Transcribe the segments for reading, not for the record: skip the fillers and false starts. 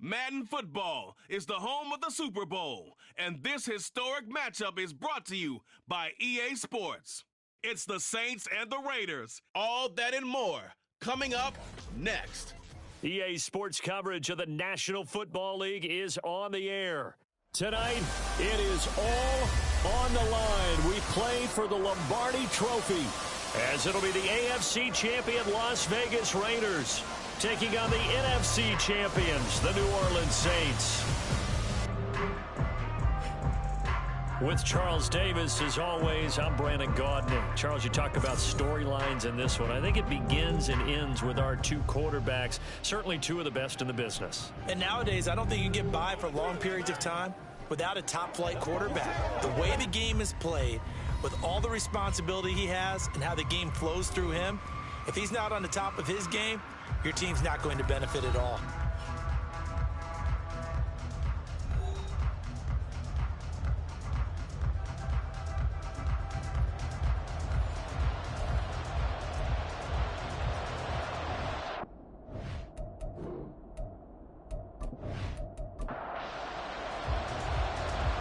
Madden Football is the home of the Super Bowl, and this historic matchup is brought to you by EA Sports. It's the Saints and the Raiders. All that and more coming up next. EA Sports coverage of the National Football League is on the air. Tonight, it is all on the line. We play for the Lombardi Trophy, as it'll be the AFC champion Las Vegas Raiders taking on the NFC champions, the New Orleans Saints. With Charles Davis, as always, I'm Brandon Gaudin. Charles, you talk about storylines in this one. I think it begins and ends with our two quarterbacks, certainly two of the best in the business. And nowadays, I don't think you can get by for long periods of time without a top-flight quarterback. The way the game is played, with all the responsibility he has and how the game flows through him, if he's not on the top of his game, your team's not going to benefit at all.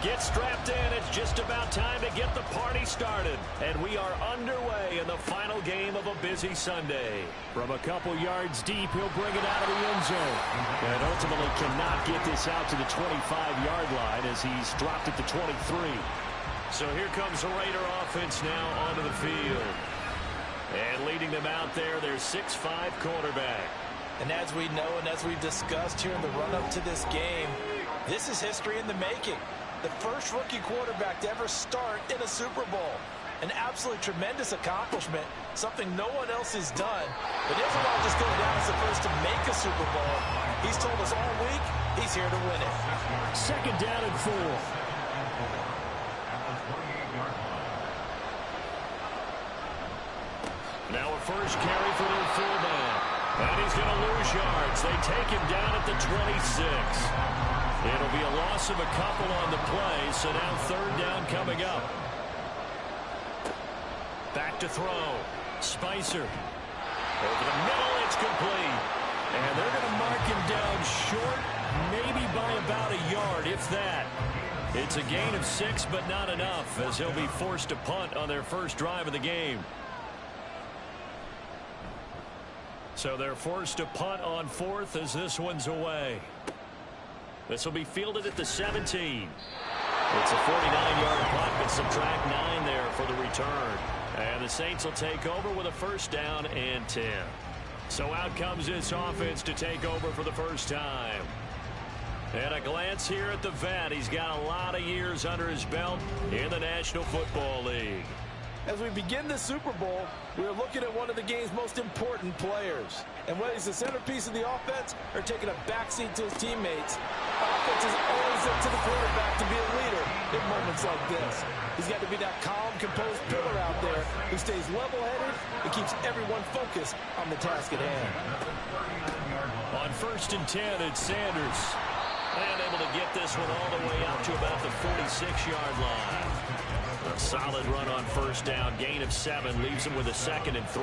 Get strapped in. It's just about time to get the party started. And we are underway in the final game of a busy Sunday. From a couple yards deep, he'll bring it out of the end zone. And ultimately cannot get this out to the 25-yard line as he's dropped it to 23. So here comes the Raider offense now onto the field. And leading them out there, their 6'5 quarterback. And as we know and as we've discussed here in the run-up to this game, this is history in the making. The first rookie quarterback to ever start in a Super Bowl. An absolutely tremendous accomplishment, something no one else has done. But he doesn't want to just go down as the first to make a Super Bowl. He's told us all week he's here to win it. Second down and 4. Now a first carry for their fullback. And he's going to lose yards. They take him down at the 26. It'll be a loss of a couple on the play, so now third down coming up. Back to throw. Spicer. Over the middle, it's complete. And they're going to mark him down short, maybe by about a yard, if that. It's a gain of 6, but not enough, as he'll be forced to punt on their first drive of the game. So they're forced to punt on fourth as this one's away. This will be fielded at the 17. It's a 49-yard punt, but subtract 9 there for the return. And the Saints will take over with a first down and 10. So out comes this offense to take over for the first time. And a glance here at the vet. He's got a lot of years under his belt in the National Football League. As we begin the Super Bowl, we're looking at one of the game's most important players. And whether he's the centerpiece of the offense or taking a backseat to his teammates, offense is always up to the quarterback to be a leader in moments like this. He's got to be that calm, composed pillar out there who stays level-headed and keeps everyone focused on the task at hand. On first and 10, it's Sanders. And able to get this one all the way out to about the 46-yard line. A solid run on first down, gain of 7, leaves him with a second and 3.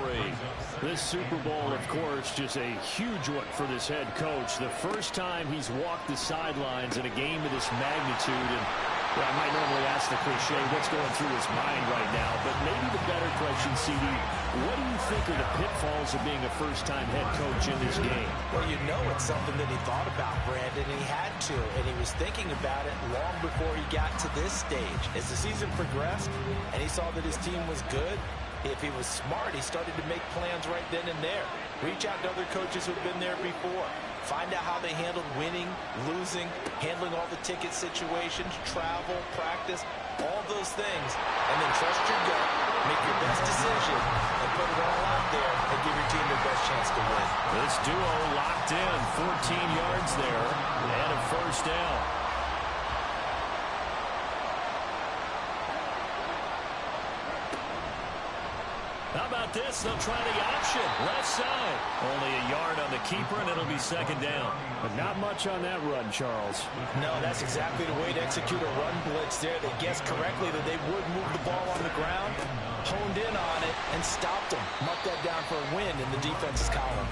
This Super Bowl, of course, just a huge one for this head coach. The first time he's walked the sidelines in a game of this magnitude, and well, I might normally ask the cliche, what's going through his mind right now, but maybe the better question, CD, what do you think are the pitfalls of being a first-time head coach in this game? Well, you know it's something that he thought about, Brandon, and he had to, and he was thinking about it long before he got to this stage. As the season progressed and he saw that his team was good, if he was smart, he started to make plans right then and there. Reach out to other coaches who've been there before. Find out how they handled winning, losing, handling all the ticket situations, travel, practice, all those things. And then trust your gut, make your best decision, and put it all out there and give your team the best chance to win. This duo locked in, 14 yards there, and a first down. How about this? They'll try the option. Left side. Only a yard on the keeper, and it'll be second down. But not much on that run, Charles. No, that's exactly the way to execute a run blitz there. They guessed correctly that they would move the ball on the ground, honed in on it, and stopped them. Mark that down for a win in the defense's column.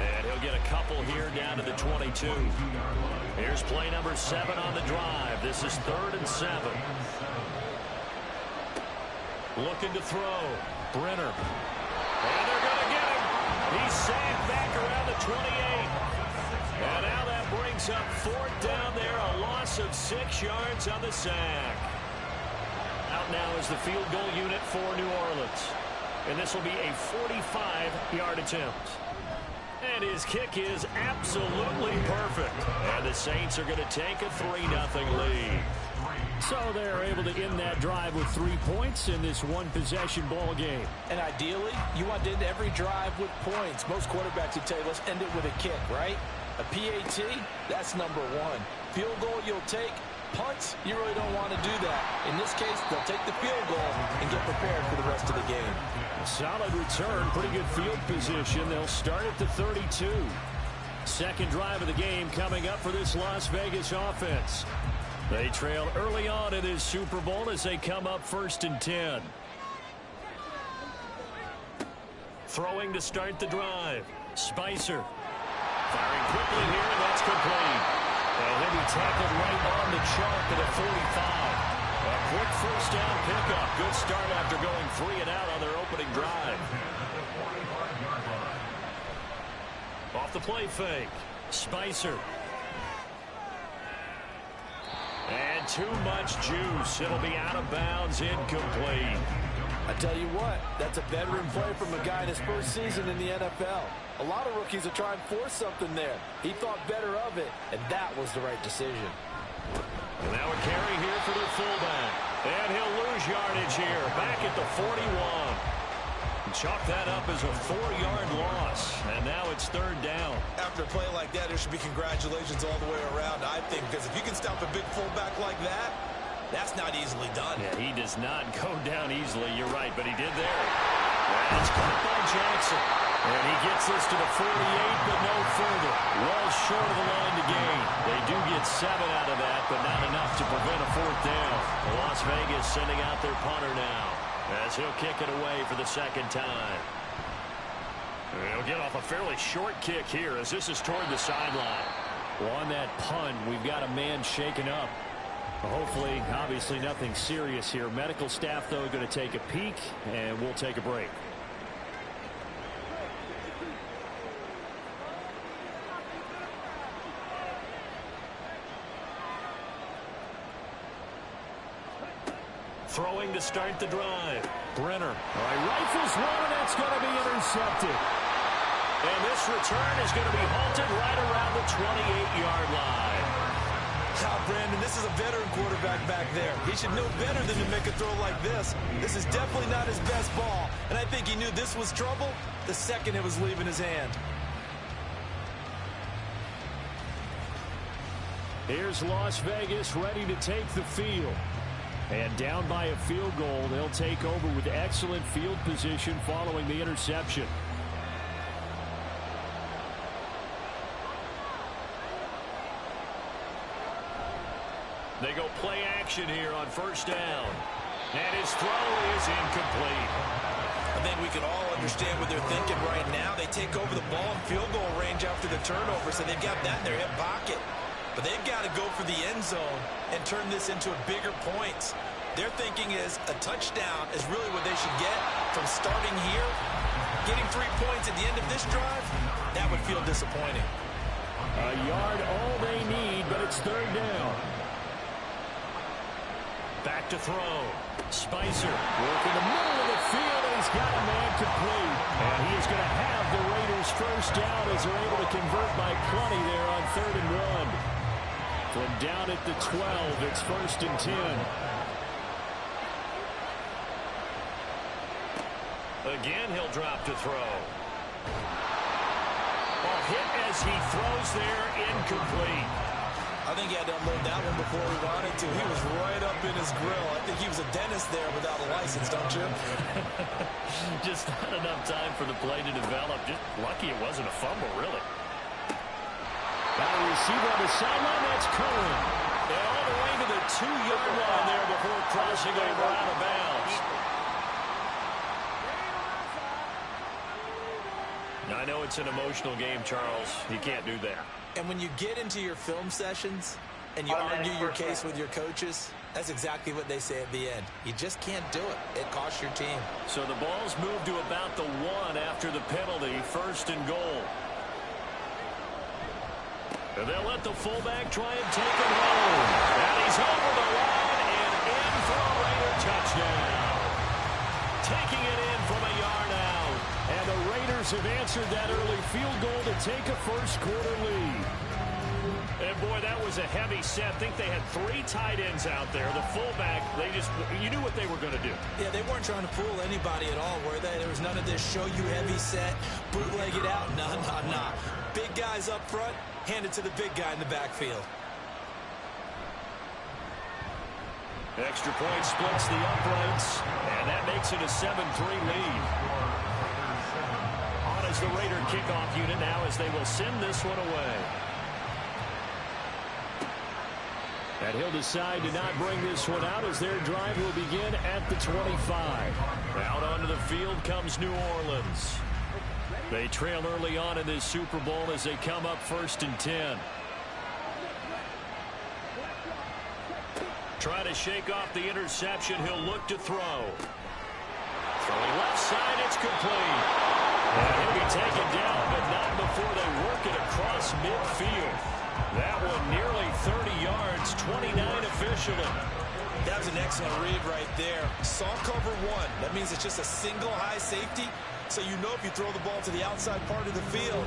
And he'll get a couple here down to the 22. Here's play number 7 on the drive. This is 3rd and 7. Looking to throw. Brenner. And they're going to get him. He's sacked back around the 28. And now that brings up 4th down there. A loss of 6 yards on the sack. Out now is the field goal unit for New Orleans. And this will be a 45-yard attempt. And his kick is absolutely perfect. And the Saints are going to take a 3-0 lead. So they're able to end that drive with 3 points in this one-possession ball game. And ideally, you want to end every drive with points. Most quarterbacks would tell you, let's end it with a kick, right? A PAT, that's number 1. Field goal you'll take. Punts, you really don't want to do that. In this case, they'll take the field goal and get prepared for the rest of the game. Solid return, pretty good field position. They'll start at the 32. Second drive of the game coming up for this Las Vegas offense. They trail early on in this Super Bowl as they come up 1st and 10. Throwing to start the drive. Spicer. Firing quickly here, and that's complete. And he'll be tackled right on the chalk at the 45. A quick 1st down pickup. Good start after going 3 and out on their opening drive. Off the play fake. Spicer. And too much juice. It'll be out of bounds, incomplete. I tell you what, that's a veteran play from a guy in his first season in the NFL. A lot of rookies will try and force something there. He thought better of it, and that was the right decision. And now a carry here for their fullback. And he'll lose yardage here, back at the 41. Chalk that up as a 4-yard loss, and now it's 3rd down. After a play like that, there should be congratulations all the way around, I think, because if you can stop a big fullback like that, that's not easily done. Yeah, he does not go down easily, you're right, but he did there. That's caught by Jackson. And he gets this to the 48, but no further. Well short of the line to gain. They do get 7 out of that, but not enough to prevent a 4th down. Las Vegas sending out their punter now, as he'll kick it away for the 2nd time. He'll get off a fairly short kick here as this is toward the sideline. Well, on that punt, we've got a man shaken up. Hopefully, obviously nothing serious here. Medical staff, though, going to take a peek, and we'll take a break. Throwing to start the drive. Brenner. All right, rifles one, and that's going to be intercepted. And this return is going to be halted right around the 28-yard line. Now, Brandon, this is a veteran quarterback back there. He should know better than to make a throw like this. This is definitely not his best ball, and I think he knew this was trouble the second it was leaving his hand. Here's Las Vegas ready to take the field. And down by a field goal, they'll take over with excellent field position following the interception. They go play action here on 1st down. And his throw is incomplete. I think we can all understand what they're thinking right now. They take over the ball in field goal range after the turnover, so they've got that in their hip pocket. But they've got to go for the end zone and turn this into bigger points. Their thinking is a touchdown is really what they should get from starting here. Getting 3 points at the end of this drive, that would feel disappointing. A yard all they need, but it's 3rd down. Back to throw. Spicer working the middle of the field, and he's got a man complete. And he is going to have the Raiders 1st down as they're able to convert by plenty there on 3rd and 1. From down at the 12, it's 1st and 10. Again, he'll drop to throw. Ball hit as he throws there, incomplete. I think he had to unload that one before he wanted to. He was right up in his grill. I think he was a dentist there without a license, don't you? Just not enough time for the play to develop. Just lucky it wasn't a fumble, really. Got a receiver on the sideline. That's Cohen. And all the way to the 2-yard line there before crossing over out of bounds. I know it's an emotional game, Charles. You can't do that. And when you get into your film sessions and you argue your case with your coaches, that's exactly what they say at the end. You just can't do it. It costs your team. So the ball's moved to about the 1 after the penalty, 1st and goal. And they'll let the fullback try and take it home. And he's over the line and in for a Raider touchdown. Taking it in from a yard out. And the Raiders have answered that early field goal to take a first-quarter lead. And, boy, that was a heavy set. I think they had 3 tight ends out there. The fullback, you knew what they were going to do. Yeah, they weren't trying to fool anybody at all, were they? There was none of this show you heavy set, bootleg it out. Nah. Big guys up front, hand it to the big guy in the backfield. Extra point splits the uprights, and that makes it a 7-3 lead. On as the Raider kickoff unit now as they will send this one away. And he'll decide to not bring this one out as their drive will begin at the 25. Out onto the field comes New Orleans. They trail early on in this Super Bowl as they come up 1st and 10. Try to shake off the interception. He'll look to throw. Throwing left side, it's complete. And he'll be taken down, but not before they work it across midfield. That one nearly 30 yards, 29 officially. That was an excellent read right there. Saw cover 1. That means it's just a single high safety. So you know if you throw the ball to the outside part of the field,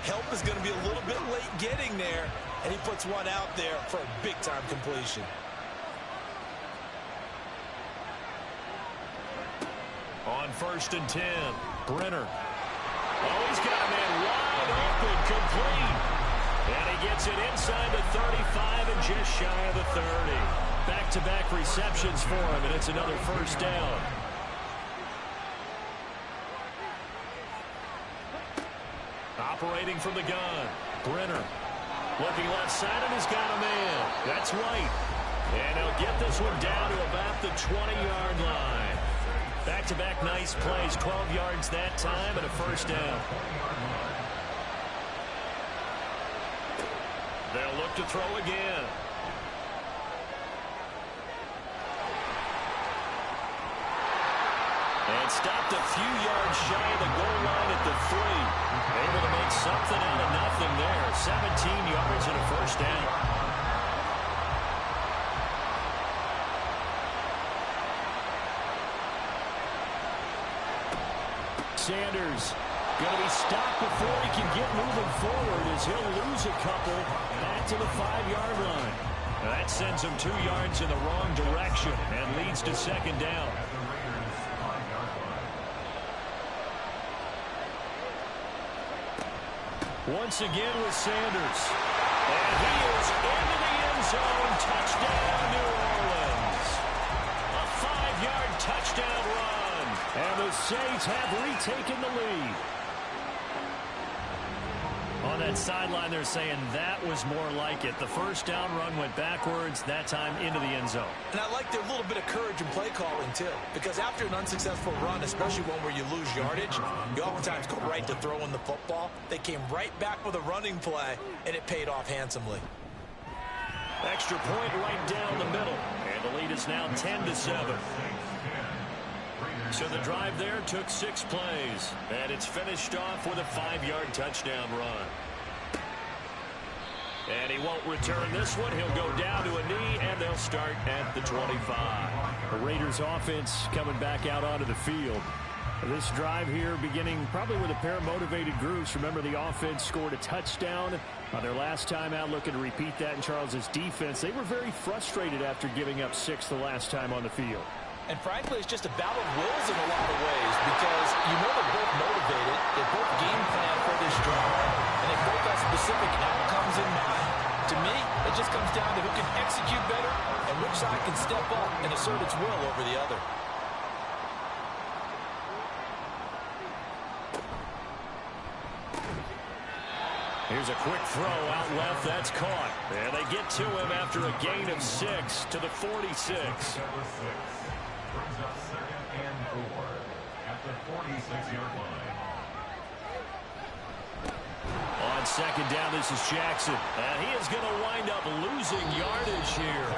help is going to be a little bit late getting there. And he puts one out there for a big-time completion. On 1st and 10, Brenner. Oh, he's got a man wide open, complete. And he gets it inside the 35 and just shy of the 30. Back-to-back receptions for him, and it's another first down. Operating from the gun, Brenner. Looking left side, and he's got a man. That's White. And he'll get this one down to about the 20-yard line. Back-to-back nice plays, 12 yards that time, and a first down. They'll look to throw again. And stopped a few yards shy of the goal line at the 3. Able to make something out of nothing there. 17 yards and a first down. Sanders going to be stopped before he can get moving forward as he'll lose a couple back to the 5-yard line. That sends him 2 yards in the wrong direction and leads to second down. Once again with Sanders. And he is into the end zone. Touchdown, New Orleans. A 5-yard touchdown run. And the Saints have retaken the lead. On that sideline, they're saying that was more like it. The first down run went backwards, that time into the end zone. And I like their little bit of courage in play calling, too. Because after an unsuccessful run, especially one where you lose yardage, you oftentimes go right to throwing the football. They came right back with a running play, and it paid off handsomely. Extra point right down the middle. And the lead is now 10-7. So the drive there took 6 plays. And it's finished off with a 5-yard touchdown run. And he won't return this one. He'll go down to a knee, and they'll start at the 25. The Raiders offense coming back out onto the field. This drive here beginning probably with a pair of motivated groups. Remember, the offense scored a touchdown on their last time out, looking to repeat that in Charles's defense. They were very frustrated after giving up 6 the last time on the field. And frankly, it's just a battle of wills in a lot of ways because you know they're both motivated. They both game plan for this drive, and they both have specific outcomes in mind. To me, it just comes down to who can execute better and which side can step up and assert its will over the other. Here's a quick throw out left. That's caught. And they get to him after a gain of 6 to the 46. Brings up 2nd and 4 at the 46-yard line. second down, this is Jackson. And he is going to wind up losing yardage here,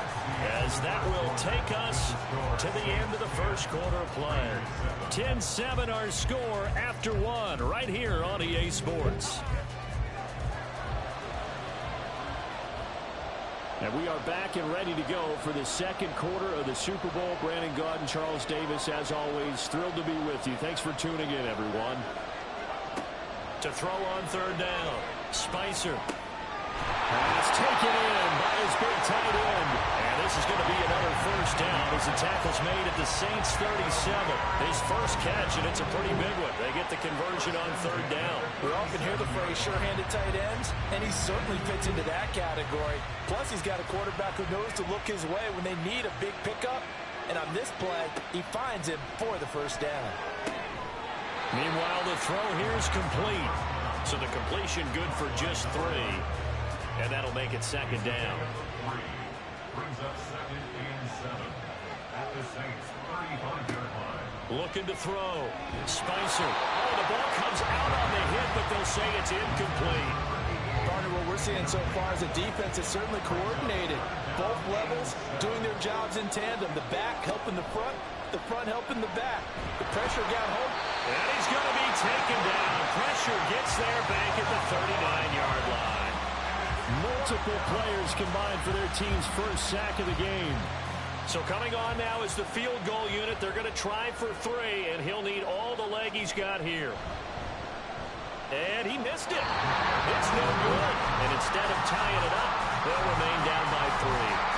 as that will take us to the end of the first quarter of play. 10-7 our score after one, right here on EA Sports. And we are back and ready to go for the second quarter of the Super Bowl. Brandon Gaudin, Charles Davis, as always, thrilled to be with you. Thanks for tuning in, everyone. To throw on third down, Spicer. Pass taken in by his big tight end. And this is going to be another first down as the tackle's made at the Saints 37. His first catch, and it's a pretty big one. They get the conversion on third down. We often hear the phrase sure-handed tight ends, and he certainly fits into that category. Plus, he's got a quarterback who knows to look his way when they need a big pickup. And on this play, he finds him for the first down. Meanwhile, the throw here is complete. So the completion good for just 3. And that'll make it second down. Brings up second and 7 at the Saints 35-yard line. Looking to throw. Spicer. Oh, the ball comes out on the hit, but they'll say it's incomplete. Partner, what we're seeing so far is the defense is certainly coordinated. Both levels doing their jobs in tandem. The back helping the front helping the back. The pressure got home. And he's going to be taken down. Pressure gets there back at the 39-yard line. Multiple players combined for their team's first sack of the game. So coming on now is the field goal unit. They're going to try for 3, and he'll need all the leg he's got here. And he missed it. It's no good. And instead of tying it up, they'll remain down by 3.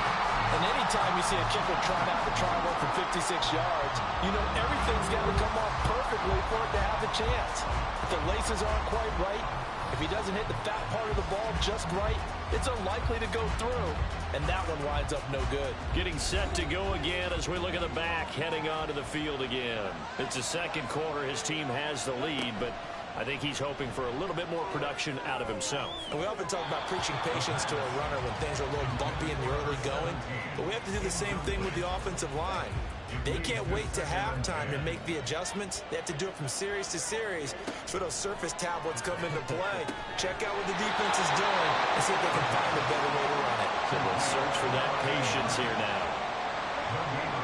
And anytime you see a kicker trot out the try one from 56 yards, you know everything's got to come off perfectly for it to have a chance. If the laces aren't quite right, if he doesn't hit the fat part of the ball just right, it's unlikely to go through. And that one winds up no good. Getting set to go again as we look at the back, heading onto the field again. It's the second quarter. His team has the lead, but I think he's hoping for a little bit more production out of himself. And we often talk about preaching patience to a runner when things are a little bumpy in the early going, but we have to do the same thing with the offensive line. They can't wait to halftime to make the adjustments. They have to do it from series to series. So those surface tablets come into play. Check out what the defense is doing and see if they can find a better way to run it. So we'll search for that patience here now.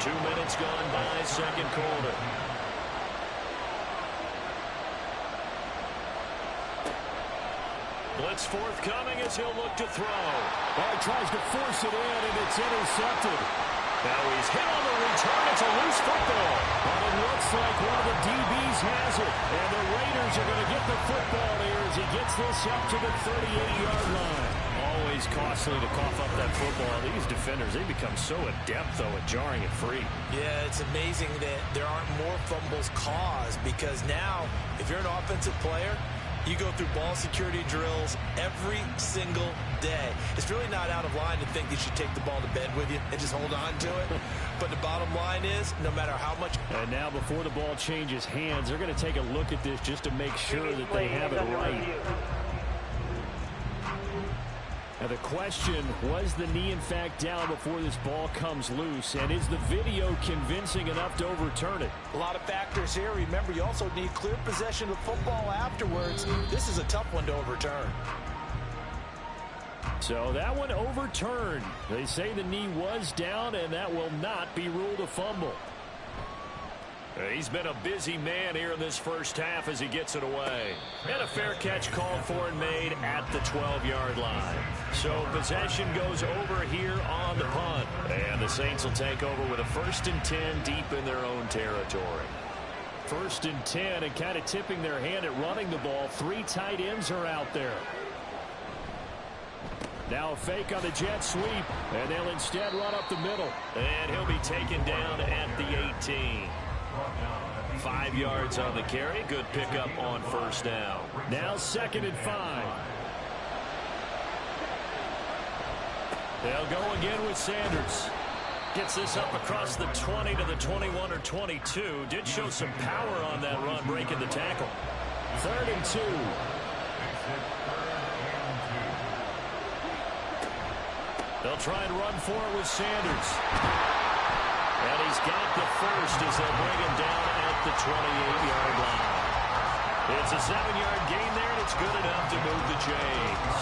2 minutes gone by, second quarter. Blitz forthcoming as he'll look to throw. Well, he tries to force it in, and it's intercepted. Now he's hit on the return. It's a loose football. But it looks like one of the DBs has it. And the Raiders are going to get the football here as he gets this up to the 38-yard line. Always costly to cough up that football. These defenders, they become so adept, though, at jarring it free. Yeah, it's amazing that there aren't more fumbles caused because now, if you're an offensive player, you go through ball security drills every single day. It's really not out of line to think you should take the ball to bed with you and just hold on to it. But the bottom line is, no matter how much... And now before the ball changes hands, they're going to take a look at this just to make sure that they have it right. Now the question, was the knee in fact down before this ball comes loose? And is the video convincing enough to overturn it? A lot of factors here. Remember, you also need clear possession of the football afterwards. This is a tough one to overturn. So that one overturned. They say the knee was down, and that will not be ruled a fumble. He's been a busy man here in this first half as he gets it away. And a fair catch called for and made at the 12-yard line. So possession goes over here on the punt. And the Saints will take over with a 1st and 10 deep in their own territory. 1st and 10, and kind of tipping their hand at running the ball. 3 tight ends are out there. Now a fake on the jet sweep, and they'll instead run up the middle. And he'll be taken down at the 18. 5 yards on the carry. Good pickup on first down. Now 2nd and 5. They'll go again with Sanders. Gets this up across the 20 to the 21 or 22. Did show some power on that run, breaking the tackle. 3rd and 2. They'll try and run for it with Sanders. And he's got the first as they'll bring him down at the 28-yard line. It's a 7-yard gain there, and it's good enough to move the chains.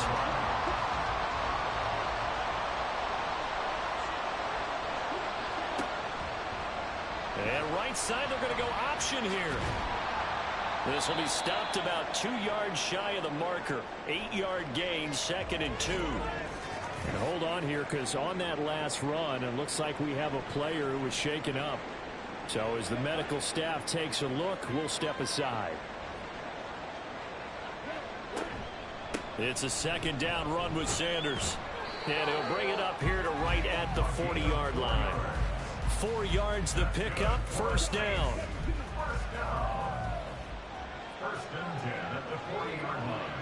And right side, they're going to go option here. This will be stopped about 2 yards shy of the marker. 8-yard gain, 2nd and 2. And hold on here, because on that last run, it looks like we have a player who was shaken up. So as the medical staff takes a look, we'll step aside. It's a 2nd down run with Sanders. And he'll bring it up here to right at the 40-yard line. 4 yards the pickup, 1st down. First and 10 at the 40-yard line.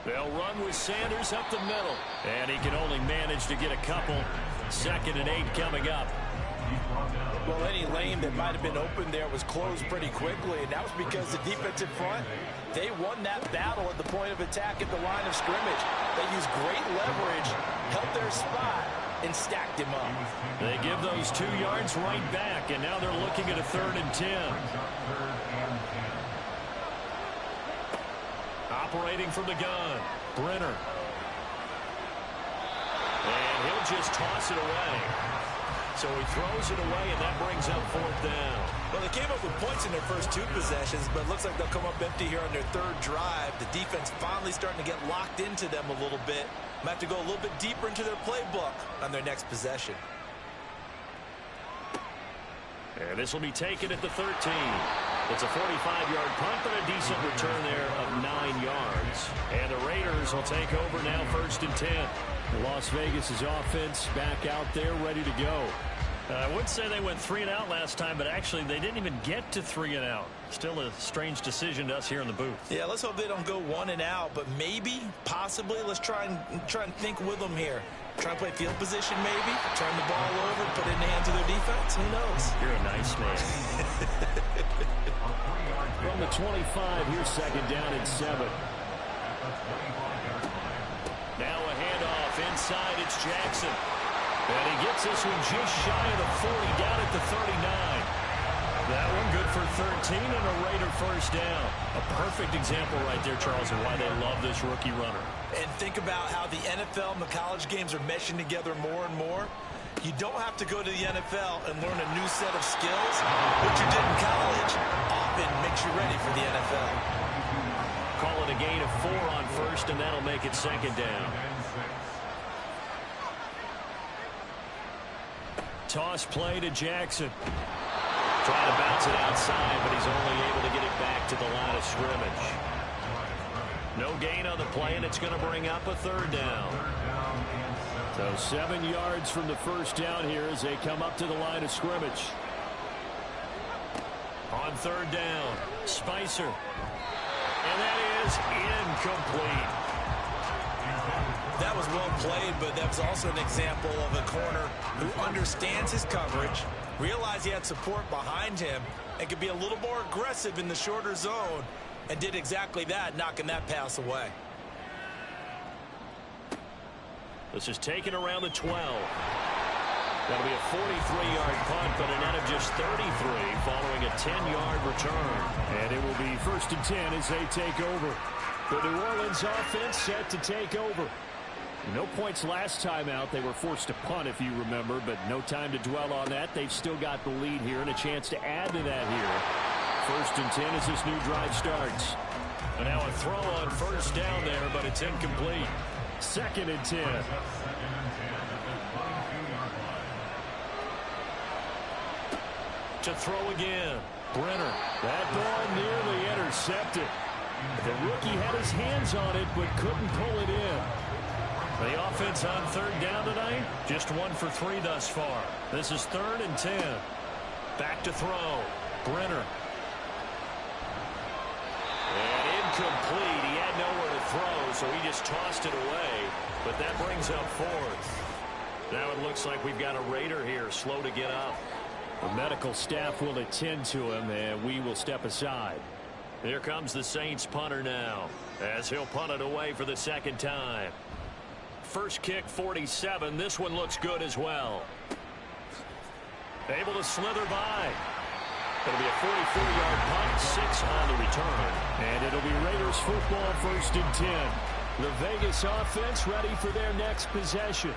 They'll run with Sanders up the middle. And he can only manage to get a couple. 2nd and 8 coming up. Well, any lane that might have been open there was closed pretty quickly, and that was because the defensive front, they won that battle at the point of attack at the line of scrimmage. They used great leverage, held their spot, and stacked him up. They give those 2 yards right back, and now they're looking at a 3rd and 10. Operating from the gun, Brenner. And he'll just toss it away. So he throws it away, and that brings up 4th down. Well, they came up with points in their first 2 possessions, but it looks like they'll come up empty here on their 3rd drive. The defense finally starting to get locked into them a little bit. Might have to go a little bit deeper into their playbook on their next possession. And this will be taken at the 13. It's a 45-yard punt, but a decent return there of 9 yards. And the Raiders will take over now, 1st and 10. Las Vegas' offense back out there, ready to go. I would say they went 3 and out last time, but actually they didn't even get to 3 and out. Still a strange decision to us here in the booth. Yeah, let's hope they don't go 1 and out, but maybe, possibly, let's try and think with them here. Try and play field position, maybe. Turn the ball over, put it in the hands of their defense. Who knows? You're a nice man. From the 25, here's 2nd down and 7. Now a handoff inside. It's Jackson. And he gets this one just shy of the 40, down at the 39. That one good for 13 and a Raider 1st down. A perfect example right there, Charles, of why they love this rookie runner. And think about how the NFL and the college games are meshing together more and more. You don't have to go to the NFL and learn a new set of skills. What you did in college often makes you ready for the NFL. Call it a gain of 4 on 1st, and that'll make it 2nd down. Toss play to Jackson. Trying to bounce it outside, but he's only able to get it back to the line of scrimmage. No gain on the play, and it's going to bring up a 3rd down. So 7 yards from the 1st down here as they come up to the line of scrimmage. On 3rd down, Spicer. And that is incomplete. That was well played, but that was also an example of a corner who understands his coverage, realized he had support behind him, and could be a little more aggressive in the shorter zone, and did exactly that, knocking that pass away. This is taken around the 12. That'll be a 43-yard punt, but a net of just 33 following a 10-yard return. And it will be 1st and 10 as they take over. The New Orleans offense set to take over. No points last time out. They were forced to punt, if you remember, but no time to dwell on that. They've still got the lead here and a chance to add to that here. 1st and 10 as this new drive starts. And now a throw on 1st down there, but it's incomplete. 2nd and 10. To throw again, Brenner. That ball nearly intercepted. The rookie had his hands on it, but couldn't pull it in. The offense on 3rd down tonight, just 1 for 3 thus far. This is 3rd and 10. Back to throw, Brenner. And incomplete. He had nowhere to throw, so he just tossed it away. But that brings up 4th. Now it looks like we've got a Raider here, slow to get up. The medical staff will attend to him, and we will step aside. Here comes the Saints punter now, as he'll punt it away for the 2nd time. First kick, 47. This one looks good as well. Able to slither by. It'll be a 44-yard punt, 6 on the return. And it'll be Raiders football, 1st and 10. The Vegas offense ready for their next possession.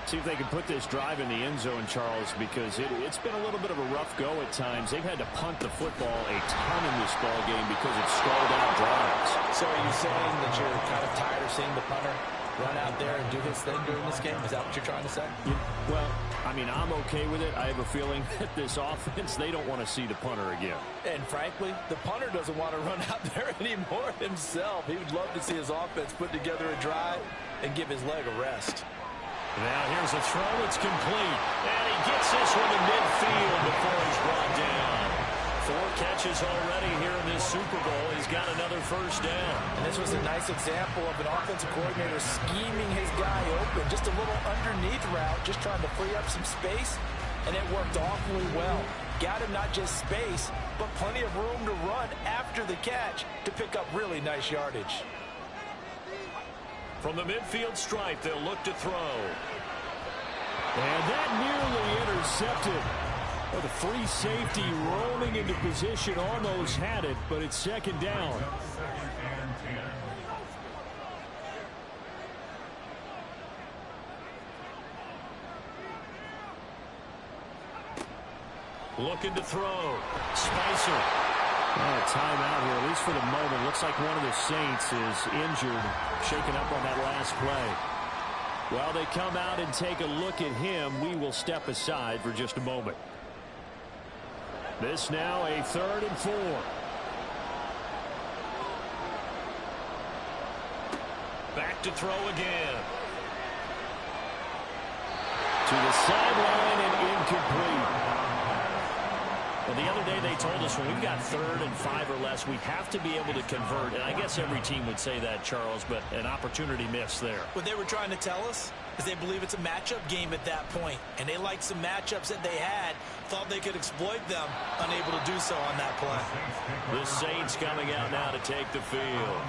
See if they can put this drive in the end zone, Charles, because it's been a little bit of a rough go at times. They've had to punt the football a ton in this ball game because it stalled out drives. So are you saying that you're kind of tired of seeing the punter run out there and do his thing during this game? Is that what you're trying to say? Yeah, well, I mean, I'm okay with it. I have a feeling that this offense, they don't want to see the punter again. And frankly, the punter doesn't want to run out there anymore himself. He would love to see his offense put together a drive and give his leg a rest. Now here's a throw. It's complete. And he gets this one to midfield before he's brought down. 4 catches already here in this Super Bowl. He's got another first down. And this was a nice example of an offensive coordinator scheming his guy open. Just a little underneath route, just trying to free up some space. And it worked awfully well. Got him not just space, but plenty of room to run after the catch to pick up really nice yardage. From the midfield stripe, they'll look to throw. And that nearly intercepted. Well, the free safety roaming into position almost had it, but it's 2nd down. Looking to throw. Spicer. Timeout here, at least for the moment. Looks like one of the Saints is injured, shaken up on that last play. While they come out and take a look at him, we will step aside for just a moment. This now a 3rd and 4. Back to throw again. To the sideline and incomplete. Well, the other day they told us when we've got 3rd and 5 or less, we have to be able to convert. And I guess every team would say that, Charles, but an opportunity missed there. What they were trying to tell us is they believe it's a matchup game at that point. And they liked some matchups that they had, thought they could exploit them, unable to do so on that play. The Saints coming out now to take the field.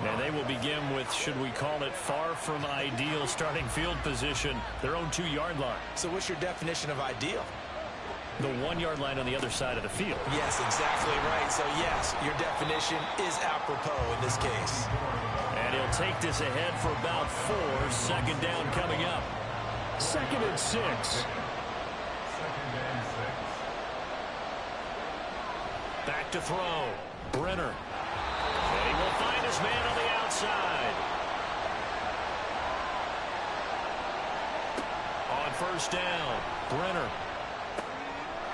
And they will begin with, should we call it, far from ideal starting field position, their own 2-yard line. So what's your definition of ideal? The 1-yard line on the other side of the field. Yes, exactly right. So, yes, your definition is apropos in this case. And he'll take this ahead for about 4. 2nd down coming up. 2nd and 6. Back to throw. Brenner. And he will find his man on the outside. On 1st down, Brenner.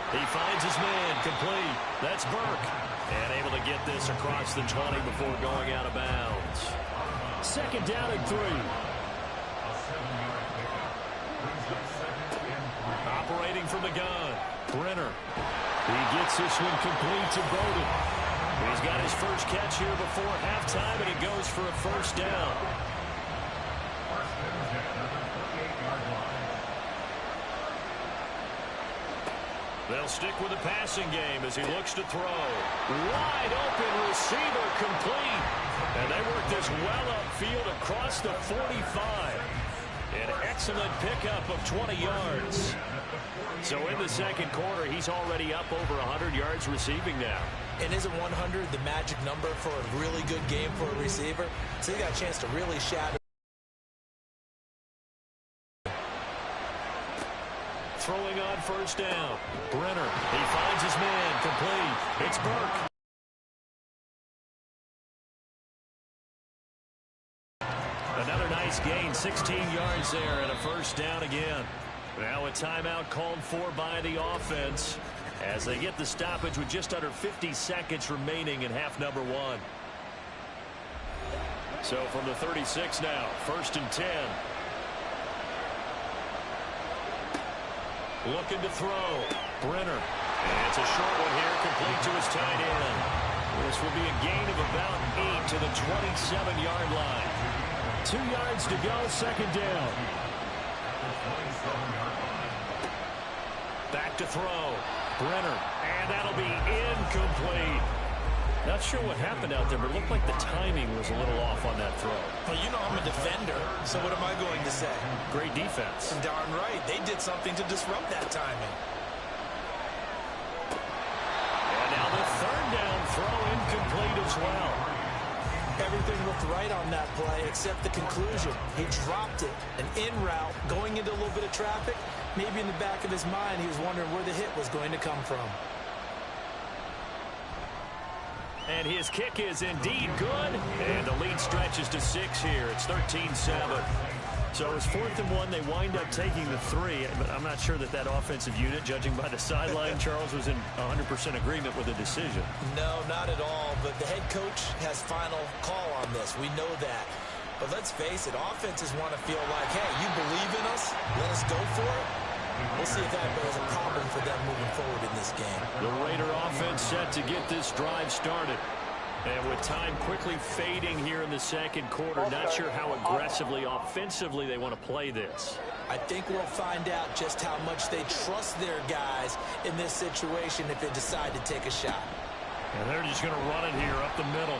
He finds his man, complete. That's Burke. And able to get this across the 20 before going out of bounds. 2nd down and 3. Operating from the gun, Brenner. He gets this one complete to Bowden. He's got his first catch here before halftime, and he goes for a 1st down. They'll stick with the passing game as he looks to throw. Wide open receiver complete. And they work this well upfield across the 45. An excellent pickup of 20 yards. So in the 2nd quarter, he's already up over 100 yards receiving now. And isn't 100 the magic number for a really good game for a receiver? So he got a chance to really shatter. Throwing on 1st down. Brenner. He finds his man. Complete. It's Burke. Another nice gain. 16 yards there and a 1st down again. Now a timeout called for by the offense as they get the stoppage with just under 50 seconds remaining in half number 1. So from the 36 now, 1st and 10. Looking to throw. Brenner. And it's a short one here, complete to his tight end. This will be a gain of about 8 to the 27-yard line. 2 yards to go, 2nd down. Back to throw. Brenner. And that'll be incomplete. Not sure what happened out there, but it looked like the timing was a little off on that throw. Well, you know I'm a defender, so what am I going to say? Great defense. Darn right. They did something to disrupt that timing. third down throw incomplete as well. Everything looked right on that play except the conclusion. He dropped it, an in route, going into a little bit of traffic. Maybe in the back of his mind, he was wondering where the hit was going to come from. And his kick is indeed good. And the lead stretches to 6 here. It's 13-7. So it's 4th and 1. They wind up taking the 3. But I'm not sure that offensive unit, judging by the sideline, Charles, was in 100% agreement with the decision. No, not at all. But the head coach has final call on this. We know that. But let's face it, offenses want to feel like, hey, you believe in us? Let us go for it. We'll see if that is a problem for them moving forward in this game. The Raider offense set to get this drive started. And with time quickly fading here in the second quarter, not sure how aggressively, offensively they want to play this. I think we'll find out just how much they trust their guys in this situation if they decide to take a shot. And they're just going to run it here up the middle.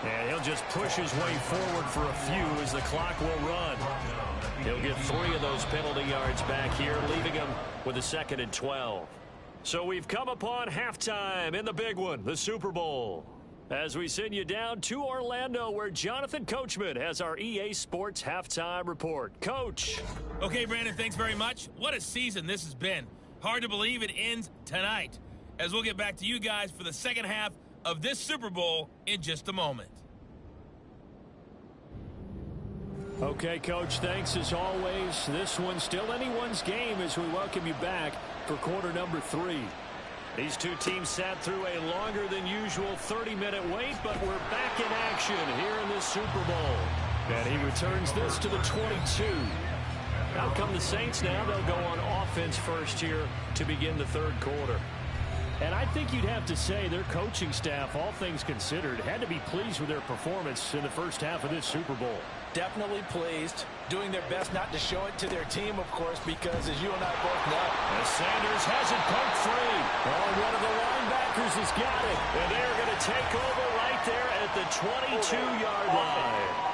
And he'll just push his way forward for a few as the clock will run. He'll get 3 of those penalty yards back here, leaving him with a 2nd and 12. So we've come upon halftime in the big one, the Super Bowl. As we send you down to Orlando, where Jonathan Coachman has our EA Sports halftime report. Coach. Okay, Brandon, thanks very much. What a season this has been. Hard to believe it ends tonight, as we'll get back to you guys for the second half of this Super Bowl in just a moment. Okay, Coach, thanks as always. This one's still anyone's game as we welcome you back for quarter number 3. These two teams sat through a longer than usual 30-minute wait, but we're back in action here in this Super Bowl. And he returns this to the 22. Out come the Saints now. They'll go on offense first here to begin the third quarter. And I think you'd have to say their coaching staff, all things considered, had to be pleased with their performance in the first half of this Super Bowl. Definitely pleased, doing their best not to show it to their team, of course, because as you and I both know. As Sanders has it poked free. Oh, one of the linebackers has got it. And they're going to take over right there at the 22-yard line.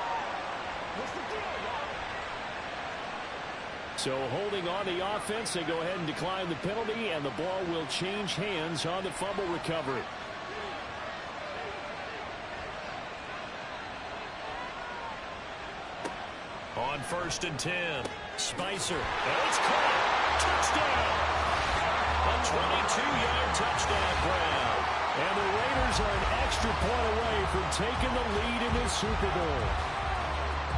So holding on the offense, they go ahead and decline the penalty, and the ball will change hands on the fumble recovery. On 1st and 10, Spicer. And it's caught. Touchdown. A 22-yard touchdown grab. And the Raiders are an extra point away from taking the lead in this Super Bowl.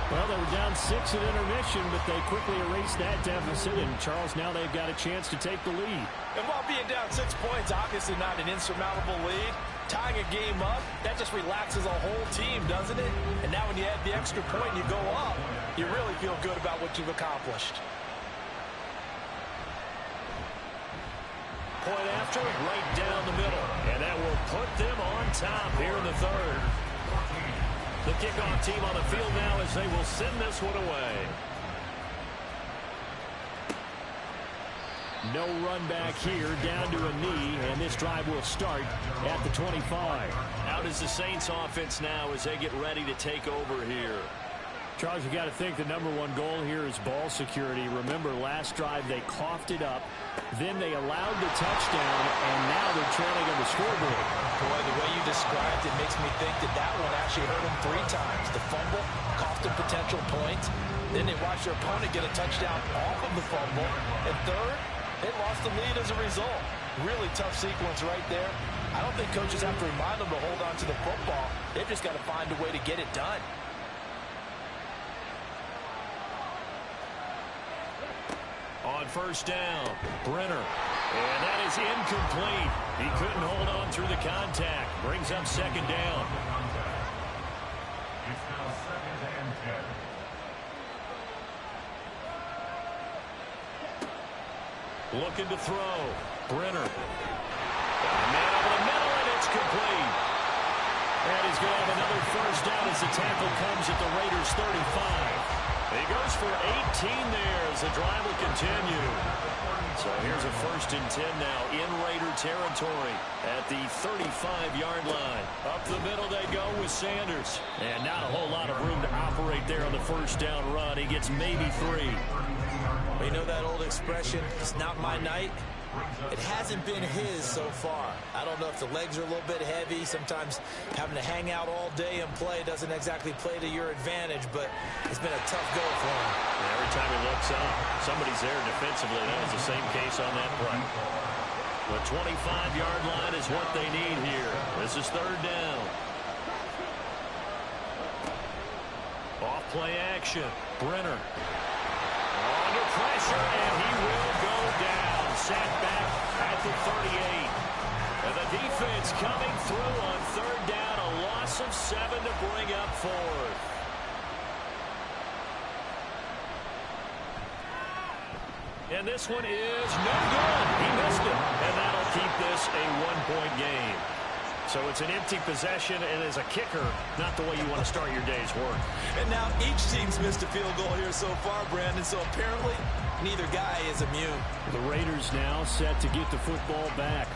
Well, they were down 6 at intermission, but they quickly erased that deficit. And, Charles, now they've got a chance to take the lead. And while being down 6 points, obviously not an insurmountable lead, tying a game up, that just relaxes a whole team, doesn't it? And now when you add the extra point and you go up, you really feel good about what you've accomplished. Point after, right down the middle. And that will put them on top here in the third. The kickoff team on the field now as they will send this one away. No run back here, down to a knee, and this drive will start at the 25. Out is the Saints offense now as they get ready to take over here. Charles, you got to think the #1 goal here is ball security. Remember, last drive they coughed it up, then they allowed the touchdown, and now they're trailing on the scoreboard. Boy, the way you described it makes me think that one actually hurt them 3 times. The fumble cost them potential points. Then they watched their opponent get a touchdown off of the fumble. And third, they lost the lead as a result. Really tough sequence right there. I don't think coaches have to remind them to hold on to the football. They've just got to find a way to get it done. On 1st down, Brenner. And that is incomplete. He couldn't hold on through the contact. Brings up 2nd down. It's now 2nd and 10. Looking to throw. Brenner. Man over the middle, and it's complete. And he's going to have another 1st down as the tackle comes at the Raiders' 35. He goes for 18 there as the drive will continue. So here's a 1st and 10 now in Raider territory at the 35-yard line. Up the middle they go with Sanders. And not a whole lot of room to operate there on the 1st down run. He gets maybe 3. You know that old expression, it's not my night? It hasn't been his so far. I don't know if the legs are a little bit heavy. Sometimes having to hang out all day and play doesn't exactly play to your advantage, but it's been a tough go for him. And every time he looks up, somebody's there defensively. That was the same case on that play. The 25-yard line is what they need here. This is third down. Off play action. Brenner. Under pressure, and he will go down. Sat back at the 38. And the defense coming through on third down. A loss of 7 to bring up fourth. And this one is no good. He missed it. And that'll keep this a one-point game. So it's an empty possession, and as a kicker, not the way you want to start your day's work. And now each team's missed a field goal here so far, Brandon, so apparently neither guy is immune. The Raiders now set to get the football back.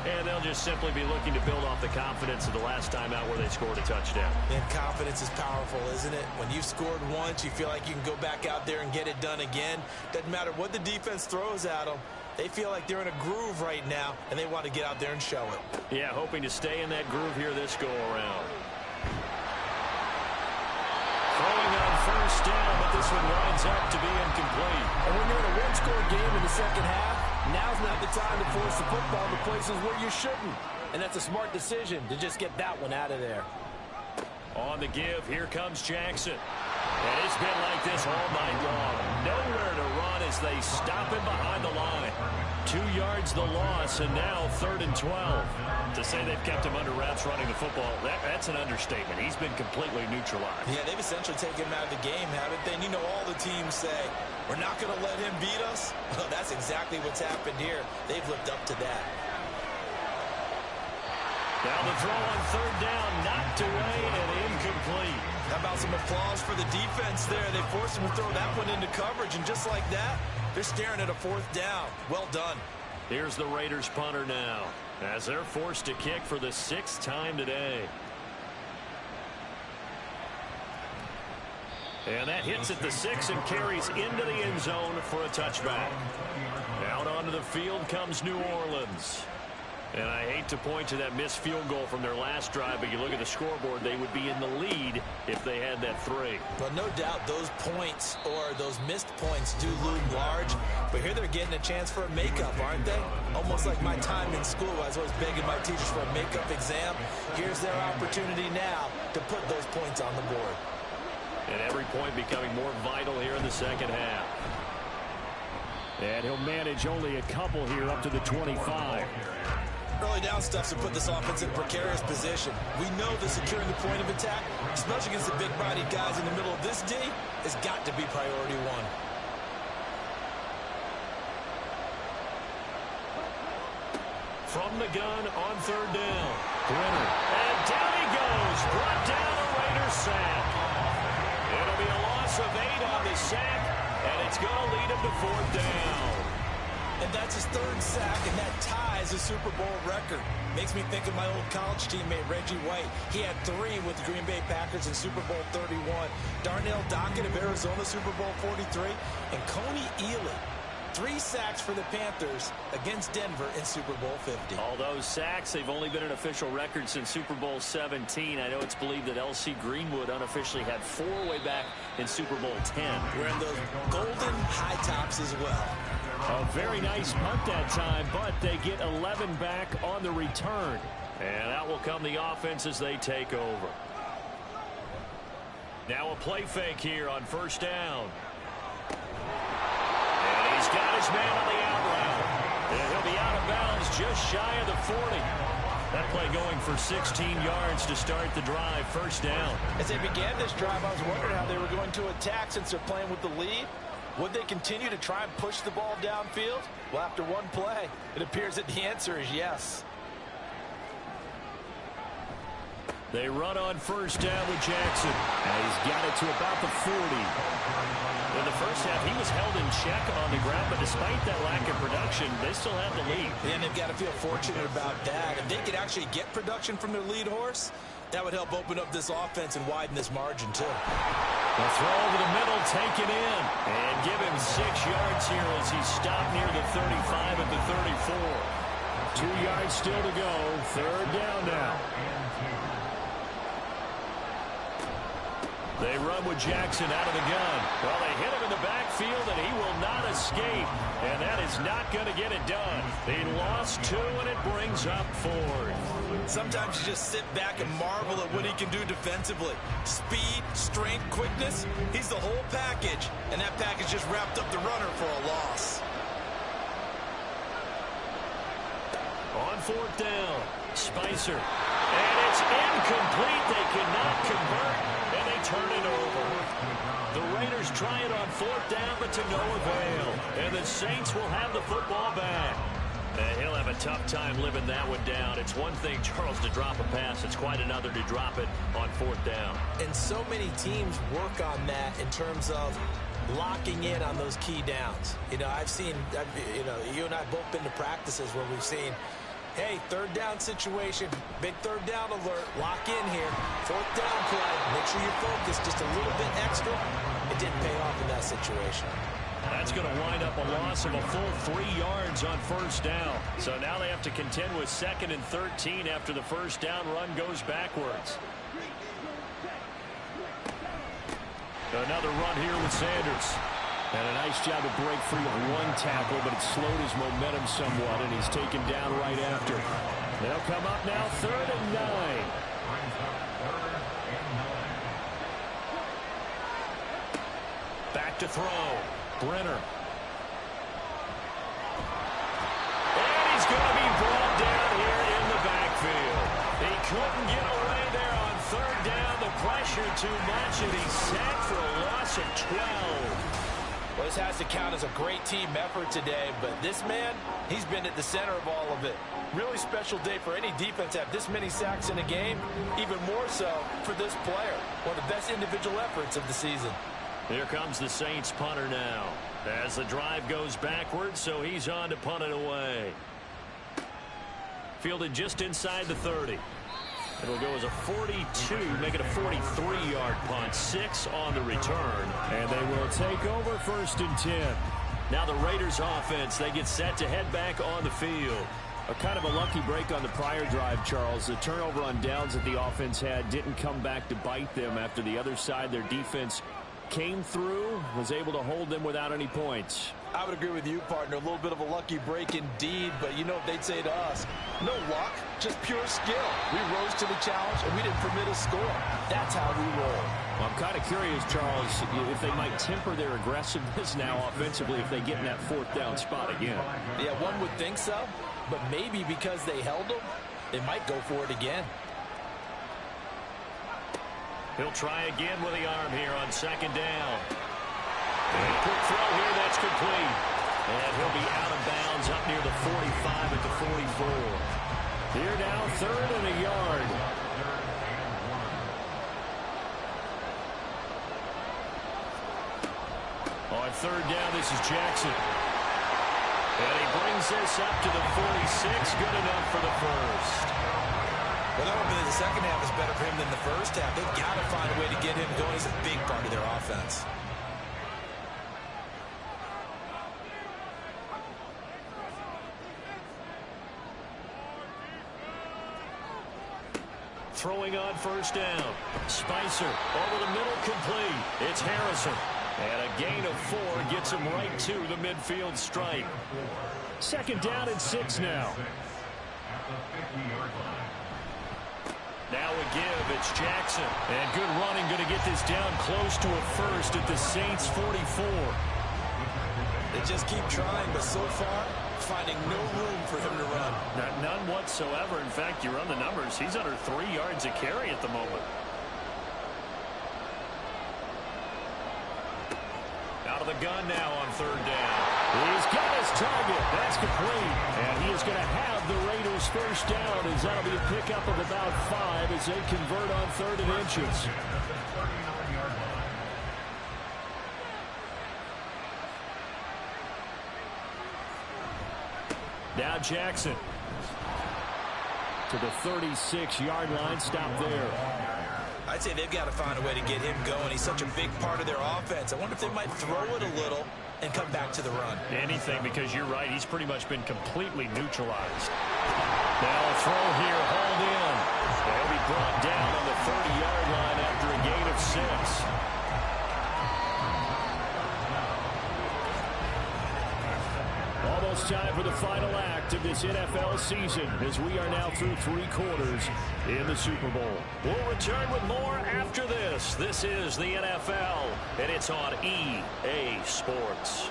And they'll just simply be looking to build off the confidence of the last time out where they scored a touchdown. And confidence is powerful, isn't it? When you've scored once, you feel like you can go back out there and get it done again. Doesn't matter what the defense throws at them. They feel like they're in a groove right now, and they want to get out there and show it. Yeah, hoping to stay in that groove here this go-around. Throwing on first down, but this one winds up to be incomplete. And when you're in a one-score game in the second half, now's not the time to force the football to places where you shouldn't. And that's a smart decision to just get that one out of there. On the give, here comes Jackson. And it's been like this all night long. Nowhere to run as they stop him behind the line. 2 yards the loss, and now 3rd and 12. To say they've kept him under wraps running the football, that's an understatement. He's been completely neutralized. Yeah, they've essentially taken him out of the game, haven't they? And you know all the teams say, we're not going to let him beat us. Well, that's exactly what's happened here. They've lived up to that. Now the throw on third down, knocked away and incomplete. How about some applause for the defense there? They forced him to throw that one into coverage, and just like that, they're staring at a 4th down. Well done. Here's the Raiders punter now, as they're forced to kick for the 6th time today. And that hits at the 6 and carries into the end zone for a touchback. Out onto the field comes New Orleans. And I hate to point to that missed field goal from their last drive, but you look at the scoreboard, they would be in the lead if they had that 3. Well, no doubt those points or those missed points do loom large, but here they're getting a chance for a makeup, aren't they? Almost like my time in school. I was always begging my teachers for a makeup exam. Here's their opportunity now to put those points on the board. And every point becoming more vital here in the second half. And he'll manage only a couple here up to the 25. Early down stuffs to put this offense in a precarious position. We know that securing the point of attack, especially against the big-bodied guys in the middle of this D, has got to be priority one. From the gun on third down. Brenner. And down he goes. Brought down a Raiders sack. It'll be a loss of 8 on the sack, and it's going to lead him to 4th down. And that's his 3rd sack, and that ties a Super Bowl record. Makes me think of my old college teammate, Reggie White. He had 3 with the Green Bay Packers in Super Bowl 31. Darnell Dockett of Arizona, Super Bowl 43. And Coney Ealy, 3 sacks for the Panthers against Denver in Super Bowl 50. All those sacks, they've only been an official record since Super Bowl 17. I know it's believed that L.C. Greenwood unofficially had 4 way back in Super Bowl 10. Wearing those golden high tops as well. A very nice punt that time, but they get 11 back on the return. And out will come the offense as they take over. Now a play fake here on first down. And he's got his man on the out route. And he'll be out of bounds just shy of the 40. That play going for 16 yards to start the drive, first down. As they began this drive, I was wondering how they were going to attack since they're playing with the lead. Would they continue to try and push the ball downfield? Well, after one play, it appears that the answer is yes. They run on first down with Jackson. And he's got it to about the 40. In the first half, he was held in check on the ground, but despite that lack of production, they still have the lead. And they've got to feel fortunate about that. If they could actually get production from their lead horse, that would help open up this offense and widen this margin, too. The throw over the middle, taken in. And give him 6 yards here as he stopped near the 35 at the 34. 2 yards still to go. Third down now. They run with Jackson out of the gun. Well, they hit him in the backfield, and he will not escape. And that is not going to get it done. He lost 2, and it brings up 4th. Sometimes you just sit back and marvel at what he can do defensively. Speed, strength, quickness, he's the whole package. And that package just wrapped up the runner for a loss. On 4th down, Spicer. And it's incomplete. They cannot convert, and they turn it over. The Raiders try it on 4th down, but to no avail. And the Saints will have the football back. And he'll have a tough time living that one down. It's one thing, Charles, to drop a pass. It's quite another to drop it on 4th down. And so many teams work on that in terms of locking in on those key downs. You know, you and I both been to practices where we've seen, hey, 3rd down situation, big 3rd down alert, lock in here, 4th down play, make sure you're focused just a little bit extra. It didn't pay off in that situation. That's going to wind up a loss of a full 3 yards on 1st down. So now they have to contend with 2nd and 13 after the 1st down run goes backwards. Another run here with Sanders. And a nice job to break free on 1 tackle, but it slowed his momentum somewhat, and he's taken down right after. They'll come up now, 3rd and 9. Back to throw. Brenner. And he's going to be brought down here in the backfield. He couldn't get away there on 3rd down. The pressure too much, and he's sacked for a loss of 12. Well, this has to count as a great team effort today, but this man, he's been at the center of all of it. Really special day for any defense to have this many sacks in a game, even more so for this player. One of the best individual efforts of the season. Here comes the Saints punter now as the drive goes backwards, so he's on to punt it away. Fielded just inside the 30. It'll go as a 42, make it a 43-yard punt. 6 on the return. And they will take over 1st and 10. Now the Raiders offense, they get set to head back on the field. A kind of a lucky break on the prior drive, Charles. The turnover on downs that the offense had didn't come back to bite them after the other side. Their defense came through, was able to hold them without any points. I would agree with you, partner. A little bit of a lucky break indeed, but you know what they'd say to us. No luck, just pure skill. We rose to the challenge, and we didn't permit a score. That's how we roll. Well, I'm kind of curious, Charles, if they might temper their aggressiveness now offensively if they get in that 4th down spot again. Yeah, one would think so, but maybe because they held them, they might go for it again. He'll try again with the arm here on 2nd down. And a quick throw here, that's complete. And he'll be out of bounds up near the 45 at the 44. Here now, 3rd and a yard. On 3rd down, this is Jackson. And he brings this up to the 46. Good enough for the 1st. Well, that would be the second half is better for him than the first half. They've got to find a way to get him going. He's a big part of their offense. Throwing on 1st down. Spicer over the middle, complete. It's Harrison. And a gain of 4 gets him right to the midfield stripe. 2nd down and 6 now. Now a give, it's Jackson. And good running, going to get this down close to a 1st at the Saints 44. They just keep trying, but so far, finding no room for him to run. None whatsoever. In fact, you run the numbers. He's under 3 yards a carry at the moment. Out of the gun now on 3rd down. He's got his target. That's complete. And he is going to have the Raiders first down, as that'll be a pickup of about 5 as they convert on 3rd and inches. Now Jackson to the 36-yard line. Stop there. I'd say they've got to find a way to get him going. He's such a big part of their offense. I wonder if they might throw it a little and come back to the run. Anything, because you're right. He's pretty much been completely neutralized. They'll throw here, hauled in. They'll be brought down on the 30-yard line after a gain of 6. Almost time for the final act of this NFL season, as we are now through 3 quarters in the Super Bowl. We'll return with more after this. This is the NFL, and it's on EA Sports.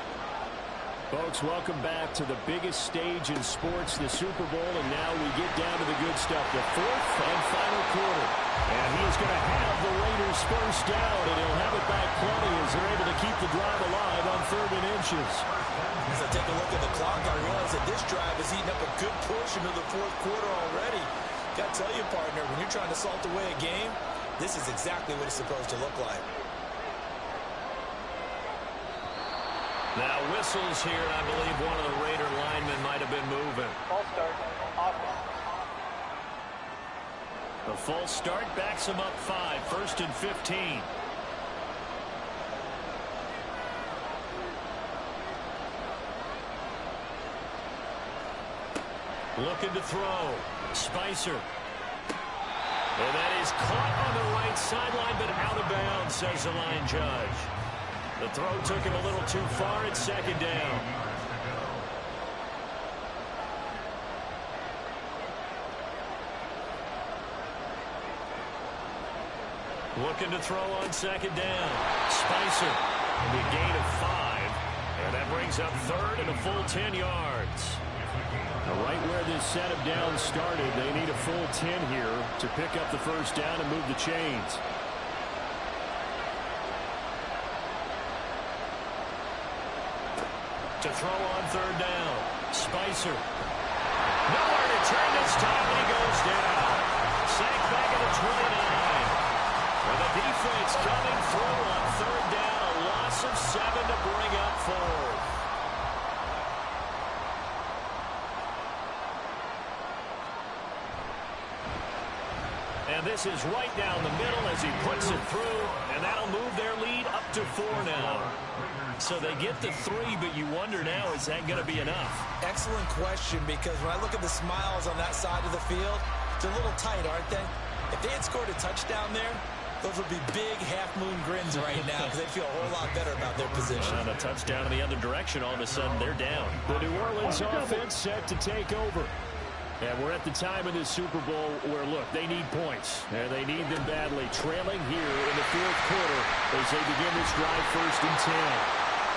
Folks, welcome back to the biggest stage in sports, the Super Bowl, and now we get down to the good stuff, the 4th and final quarter. And he is going to have the Raiders first down, and he'll have it back plenty as they're able to keep the drive alive on 3rd and inches. As I take a look at the clock, I realize that this drive is eating up a good portion of the 4th quarter already. Got to tell you, partner, when you're trying to salt away a game, this is exactly what it's supposed to look like. Now whistles here, and I believe one of the Raider linemen might have been moving. False start. Offense. The false start backs him up 5, 1st and 15. Looking to throw. Spicer. And that is caught on the right sideline, but out of bounds, says the line judge. The throw took him a little too far. It's 2nd down. Looking to throw on 2nd down. Spicer. The gain of 5. And that brings up 3rd and a full 10 yards. Now right where this set of downs started, they need a full 10 here to pick up the first down and move the chains. To throw on 3rd down. Spicer. Nowhere to turn this time, and he goes down. Sacked back at the 29. And the defense coming through on 3rd down. A loss of 7 to bring up 4th. And this is right down the middle as he puts it through, and that'll move their lead up to 4 now. So they get the 3, but you wonder now, is that going to be enough? Excellent question, because when I look at the smiles on that side of the field, they're a little tight, aren't they? If they had scored a touchdown there, those would be big half-moon grins right now because they'd feel a whole lot better about their position. And a touchdown in the other direction, all of a sudden they're down. The New Orleans offense set to take over. And we're at the time of this Super Bowl where, look, they need points. And they need them badly. Trailing here in the 4th quarter as they begin this drive 1st and 10.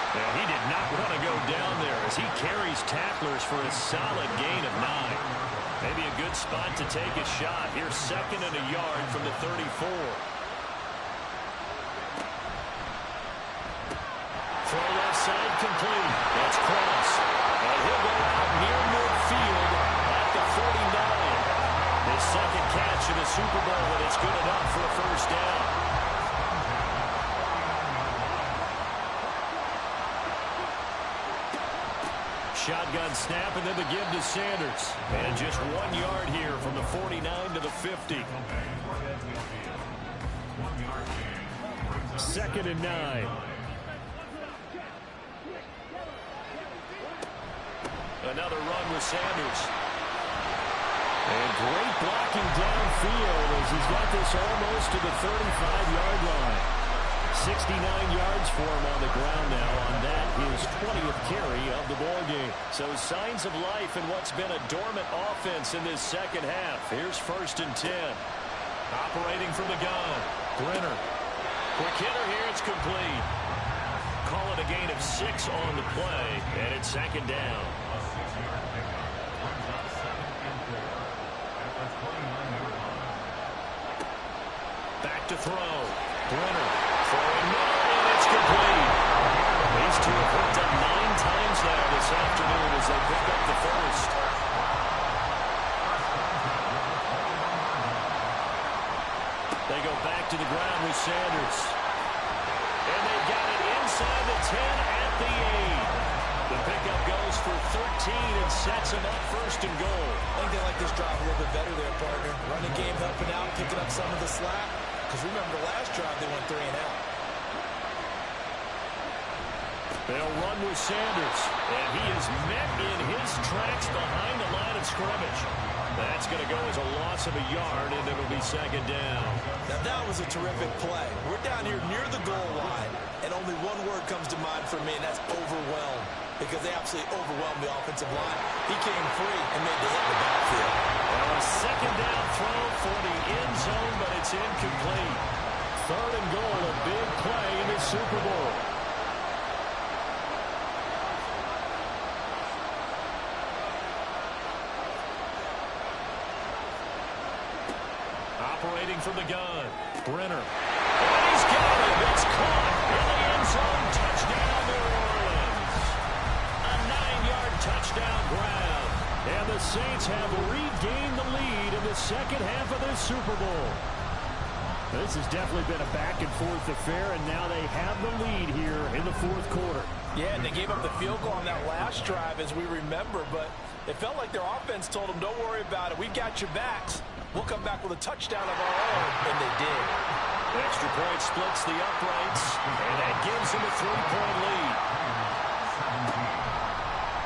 And he did not want to go down there as he carries tacklers for a solid gain of 9. Maybe a good spot to take a shot. Here's 2nd and a yard from the 34. Throw left side complete. That's Cross. And he'll go out near midfield at the 49. His 2nd catch in the Super Bowl, and it's good enough for a first down. Shotgun snap, and then the give to Sanders. And just 1 yard here from the 49 to the 50. 2nd and 9. Another run with Sanders. And great blocking downfield as he's got this almost to the 35-yard line. 69 yards for him on the ground now on that, his 20th carry of the ball game. So signs of life in what's been a dormant offense in this 2nd half. Here's 1st and 10. Operating from the gun. Brenner. Quick hitter here, it's complete. Call it a gain of 6 on the play, and it's 2nd down. Back to throw. Brenner. Throwing middle, and it's complete. These two have hooked up 9 times now for 13 and sets him up first and goal. I think they like this drive a little bit better there, partner. Running game helping out, picking up some of the slack. Because remember, the last drive they went 3 and out. They'll run with Sanders, and he is met in his tracks behind the line of scrimmage. That's going to go as a loss of a yard, and it'll be second down. Now, that was a terrific play. We're down here near the goal line, and only one word comes to mind for me, and that's overwhelmed, because they absolutely overwhelmed the offensive line. He came free and made the hit in the backfield. Well, a second down throw for the end zone, but it's incomplete. Third and goal, a big play in the Super Bowl. Operating from the gun, Brenner. And he's got it. It's caught in the end zone. Touchdown, New Orleans. A 9-yard touchdown grab. And the Saints have regained the lead in the second half of this Super Bowl. This has definitely been a back-and-forth affair, and now they have the lead here in the fourth quarter. Yeah, and they gave up the field goal on that last drive, as we remember, but it felt like their offense told them, don't worry about it. We've got your backs. We'll come back with a touchdown of our own, and they did. Extra point splits the uprights, and that gives them a 3-point lead.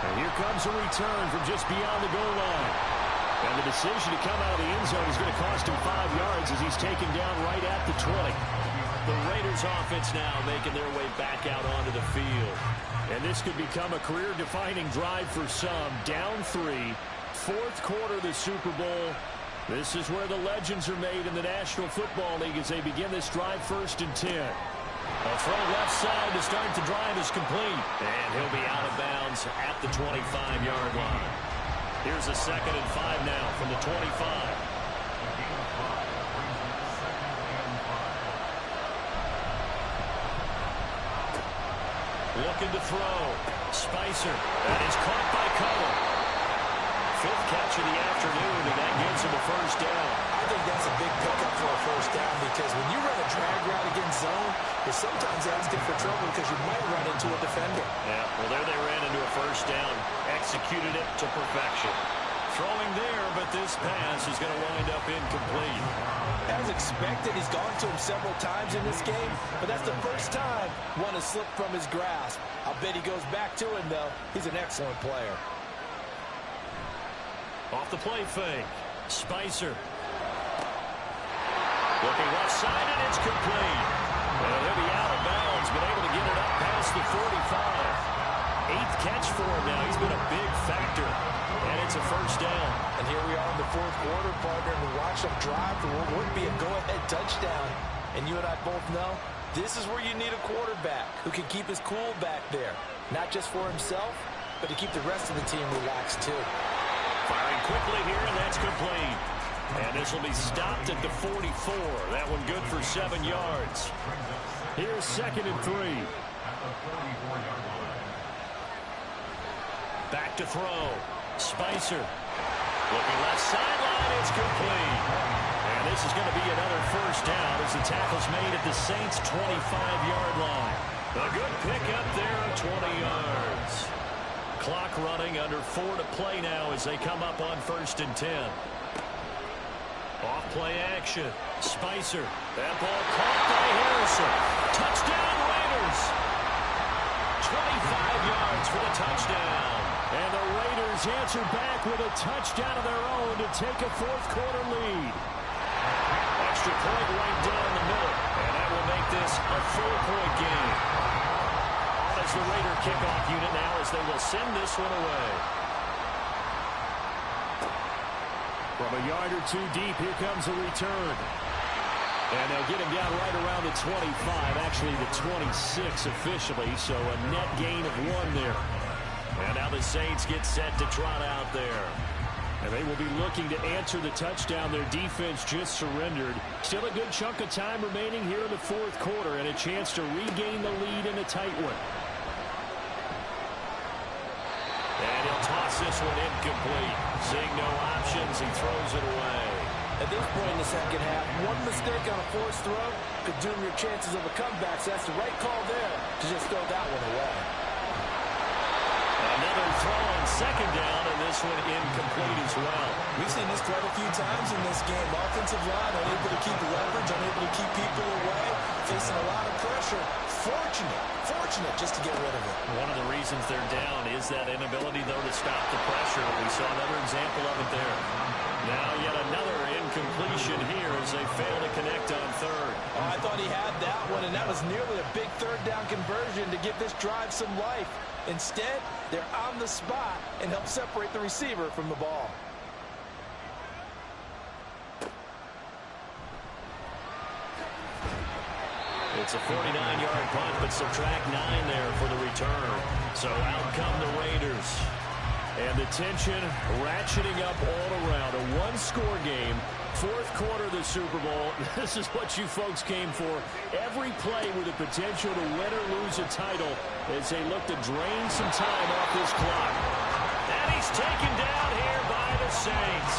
And here comes a return from just beyond the goal line. And the decision to come out of the end zone is going to cost him 5 yards as he's taken down right at the 20. The Raiders offense now making their way back out onto the field. And this could become a career-defining drive for some. Down 3, fourth quarter of the Super Bowl. This is where the legends are made in the National Football League as they begin this drive 1st and 10. A throw left side to start the drive is complete. And he'll be out of bounds at the 25-yard line. Here's a 2nd and 5 now from the 25. Looking to throw. Spicer. That is caught by Cole. 5th catch of the afternoon, and that gives him a first down. I think that's a big pickup for a first down, because when you run a drag route against zone, you're sometimes asking for trouble because you might run into a defender. Yeah, well, there they ran into a first down. Executed it to perfection. Throwing there, but this pass is going to wind up incomplete. As expected, he's gone to him several times in this game, but that's the first time one has slipped from his grasp. I'll bet he goes back to him, though. He's an excellent player. Off the play fake. Spicer. Looking left side, and it's complete. And he'll be out of bounds, but able to get it up past the 45. 8th catch for him now. He's been a big factor. And it's a first down. And here we are in the fourth quarter, partner, and we watch them drive for what would be a go-ahead touchdown. And you and I both know this is where you need a quarterback who can keep his cool back there. Not just for himself, but to keep the rest of the team relaxed, too. Firing quickly here, and that's complete. And this will be stopped at the 44. That one good for 7 yards. Here's 2nd and 3. Back to throw. Spicer. Looking left sideline. It's complete. And this is going to be another first down as the tackle's made at the Saints' 25-yard line. A good pickup there, 20 yards. Clock running, under 4 to play now as they come up on 1st and 10. Off play action. Spicer. That ball caught by Harrison. Touchdown Raiders. 25 yards for the touchdown. And the Raiders answer back with a touchdown of their own to take a fourth quarter lead. Extra point right down the middle. And that will make this a 4-point game. On as the Raider kickoff unit now as they will send this one away. From a yard or 2 deep, here comes a return. And they'll get him down right around the 25, actually the 26 officially, so a net gain of 1 there. And now the Saints get set to trot out there. And they will be looking to answer the touchdown their defense just surrendered. Still a good chunk of time remaining here in the fourth quarter and a chance to regain the lead in a tight one. And he'll toss this one incomplete. Seeing no options, he throws it away. At this point in the second half, one mistake on a forced throw could doom your chances of a comeback, so that's the right call there to just throw that one away. Another throw on second down, and this one incomplete as well. We've seen this quite a few times in this game. Offensive line unable to keep leverage, unable to keep people away, facing a lot of pressure. Fortunate just to get rid of it. One of the reasons they're down is that inability, though, to stop the pressure. We saw another example of it there. Now yet another incompletion here as they fail to connect on third. Oh, I thought he had that one, and that was nearly a big third down conversion to give this drive some life. Instead, they're on the spot and help separate the receiver from the ball. It's a 49-yard punt, but subtract 9 there for the return. So out come the Raiders. And the tension ratcheting up all around. A one-score game, fourth quarter of the Super Bowl. This is what you folks came for. Every play with the potential to win or lose a title as they look to drain some time off this clock. And he's taken down here by the Saints.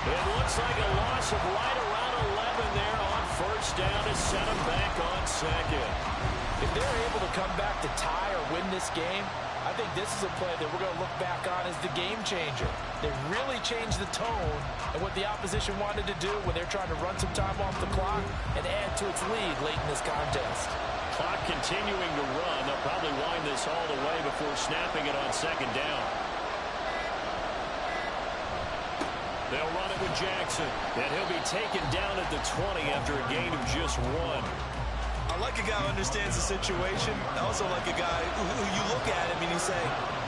It looks like a loss of right around 11 there on first down to set him back on second. If they're able to come back to tie or win this game, I think this is a play that we're going to look back on as the game changer. They really changed the tone and what the opposition wanted to do when they're trying to run some time off the clock and add to its lead late in this contest. Clock continuing to run. They'll probably wind this all the way before snapping it on second down. They'll run it with Jackson, and he'll be taken down at the 20 after a gain of just 1. I like a guy who understands the situation. I also like a guy who you look at him and you say,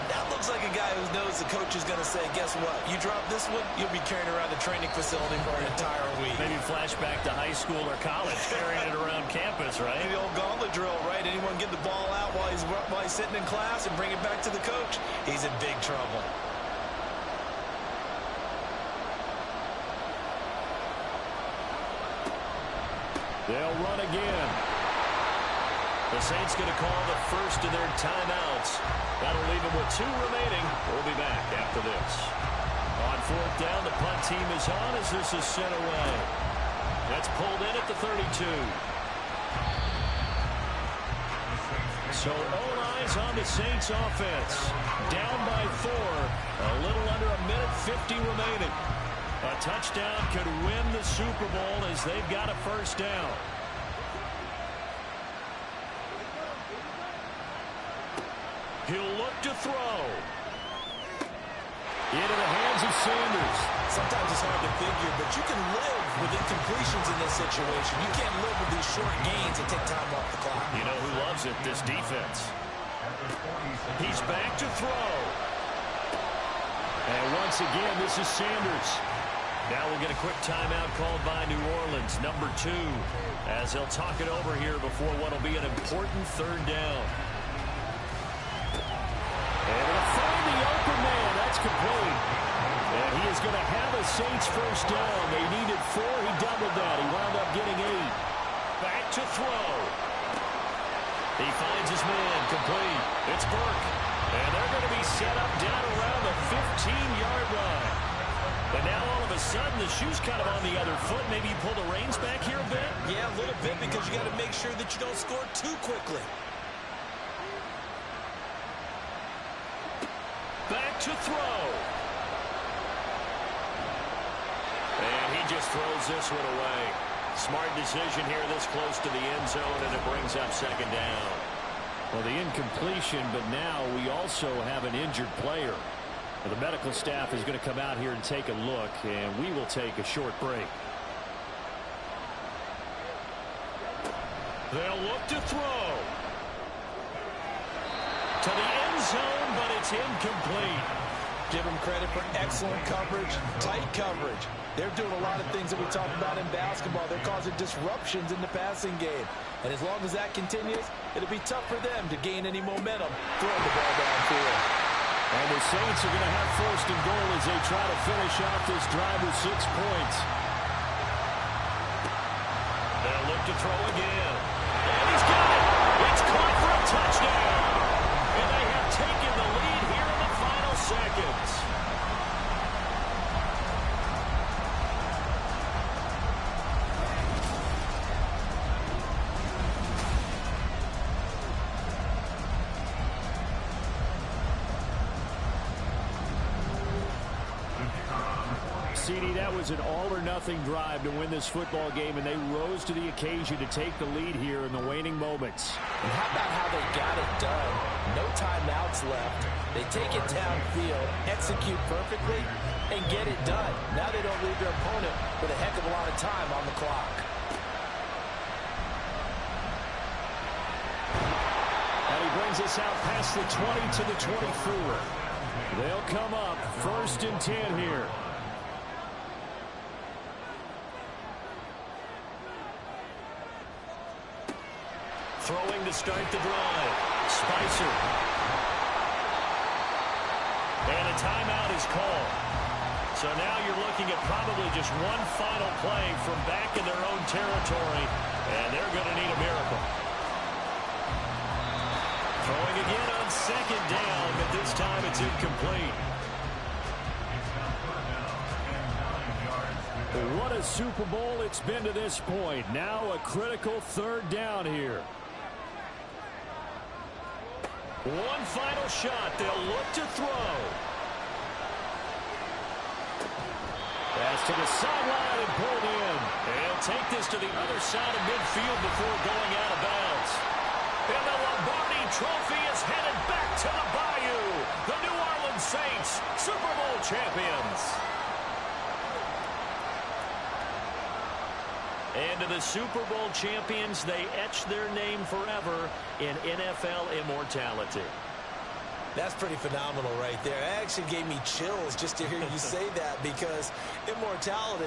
that looks like a guy who knows the coach is going to say, guess what? You drop this one, you'll be carrying around the training facility for an entire week. Maybe flashback to high school or college, carrying it around campus, right? The old gauntlet drill, right? Anyone get the ball out while he's sitting in class and bring it back to the coach, he's in big trouble. They'll run again. The Saints going to call the first of their timeouts. That'll leave them with 2 remaining. We'll be back after this. On fourth down, the punt team is on as this is sent away. That's pulled in at the 32. So all eyes on the Saints offense. Down by 4. A little under a minute 50 remaining. A touchdown could win the Super Bowl as they've got a first down. He'll look to throw. Into the hands of Sanders. Sometimes it's hard to figure, but you can live with incompletions in this situation. You can't live with these short gains and take time off the clock. You know who loves it? This defense. He's back to throw. And once again, this is Sanders. Now we'll get a quick timeout called by New Orleans, number 2, as they'll talk it over here before what will be an important third down. And they'll find the open man. That's complete. And he is going to have a Saints first down. They needed 4. He doubled that. He wound up getting 8. Back to throw. He finds his man. Complete. It's Burke. And they're going to be set up down around the 15-yard line. But now all of a sudden the shoe's kind of on the other foot. Maybe you pull the reins back here a bit? Yeah, a little bit because you got to make sure that you don't score too quickly. Back to throw. And he just throws this one away. Smart decision here this close to the end zone, and it brings up second down. Well, the incompletion, but now we also have an injured player. The medical staff is going to come out here and take a look, and we will take a short break. They'll look to throw. To the end zone, but it's incomplete. Give them credit for excellent coverage, tight coverage. They're doing a lot of things that we talk about in basketball. They're causing disruptions in the passing game. And as long as that continues, it'll be tough for them to gain any momentum throwing the ball downfield. And the Saints are going to have first and goal as they try to finish off this drive with 6 points. They'll look to throw again. And he's got it. It's caught for a touchdown. And they have taken the lead here in the final seconds. CD, that was an all-or-nothing drive to win this football game, and they rose to the occasion to take the lead here in the waning moments. And how about how they got it done? No timeouts left. They take it downfield, execute perfectly, and get it done. Now they don't leave their opponent with a heck of a lot of time on the clock. And he brings us out past the 20 to the 24. They'll come up 1st and 10 here. Throwing to start the drive. Spicer. And a timeout is called. So now you're looking at probably just one final play from back in their own territory, and they're going to need a miracle. Throwing again on 2nd down, but this time it's incomplete. What a Super Bowl it's been to this point. Now a critical 3rd down here. One final shot. They'll look to throw. Pass to the sideline and pulled in. They'll take this to the other side of midfield before going out of bounds. And the Lombardi Trophy is headed back to the Bayou. The New Orleans Saints, Super Bowl champions. And to the Super Bowl champions, they etch their name forever in NFL immortality. That's pretty phenomenal right there. It actually gave me chills just to hear you say that, because immortality